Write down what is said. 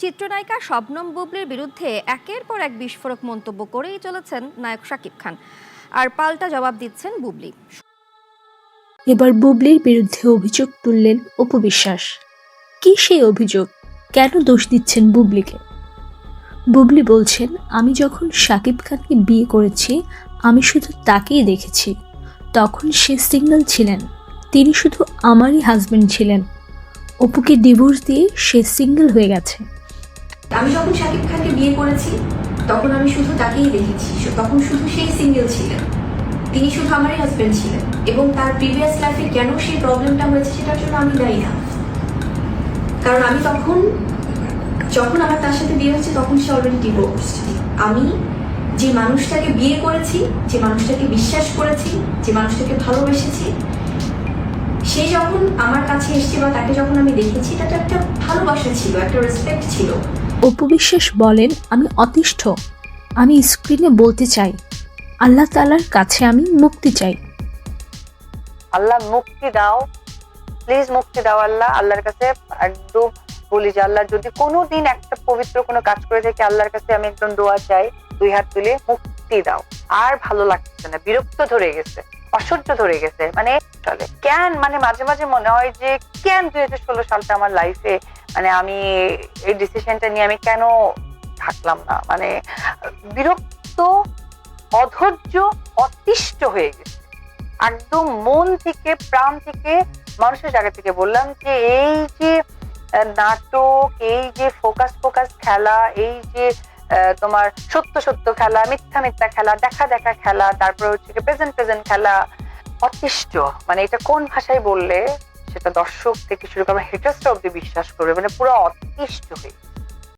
চিত্রনায়িকা শবনম বুবলির বিরুদ্ধে একের পর এক বিস্ফোরক মন্তব্য করেই চলেছেন নায়ক শাকিব খান, আর পাল্টা জবাব দিচ্ছেন বুবলি। এবার বুবলির বিরুদ্ধে অভিযোগ তুললেন অপু বিশ্বাস। কি সেই অভিযোগ? কেন দোষ দিচ্ছেন বুবলিকে? বুবলি বলছেন, আমি যখন শাকিব খানকে বিয়ে করেছি আমি শুধু তাকেই দেখেছি। তখন সে সিঙ্গেল ছিলেন, তিনি শুধু আমারই হাজবেন্ড ছিলেন। অপুকে ডিভোর্স দিয়ে সে সিঙ্গেল হয়ে গেছে। আমি যখন শাকিব খানকে বিয়ে করেছি তখন আমি শুধু তাকেই দেখেছি, তখন শুধু সেই সিঙ্গেল ছিলেন, তিনি শুধু আমারই হাজবেন্ড ছিলেন। এবং তার প্রিভিয়াস লাইফে কেন সেই প্রবলেমটা হয়েছে সেটার জন্য আমি দায়ী না, কারণ আমি যখন আমার তার সাথে বিয়ে হয়েছে তখন সে অলরেডি ডিভোর্স। আমি যে মানুষটাকে বিয়ে করেছি, যে মানুষটাকে বিশ্বাস করেছি, যে মানুষটাকে ভালোবেসেছি, সে যখন আমার কাছে এসেছে বা তাকে যখন আমি দেখেছি, এটা তো একটা ভালোবাসা ছিল, একটা রেসপেক্ট ছিল। অপু বিশ্বাস বলেন, আমি অতিষ্ঠ। আমি স্ক্রিনে বলতে চাই, আল্লাহ তাআলার কাছে আমি মুক্তি চাই। আল্লাহ মুক্তি দাও, প্লিজ মুক্তি দাও আল্লাহ। আল্লাহর কাছে একদম বলি যে আল্লাহ যদি কোনোদিন একটা পবিত্র কোনো কাজ করে থাকি, আল্লাহর কাছে আমি একদম দোয়া চাই, দুই হাত তুলে মুক্তি দাও। আর ভালো লাগছে না, বিরক্ত ধরে গেছে, অসহ্য ধরে গেছে। মানে চলে কেন, মানে মাঝে মাঝে মনে হয় যে কেন 2016 সালটা আমার লাইফে, মানে আমি এই ডিসিশনটা নিয়ে আমি কেন থাকলাম না। মানে বিরক্ত, অধৈর্য, অতিষ্ঠ হয়ে গেছে একদম মন থেকে, প্রাণ থেকে, মানুষের জায়গা থেকে বললাম যে এই যে নাটক, এই যে ফোকাস খেলা, এই যে তোমার সত্য খেলা, মিথ্যা খেলা, দেখা খেলা, তারপরে হচ্ছে প্রেজেন্ট খেলা, অতিষ্ঠ। মানে এটা কোন ভাষায় বললে সেটা দর্শক থেকে শুরু করে হেটার্সরা অব্দি বিশ্বাস করবে, মানে পুরো অতিষ্ঠ হয়ে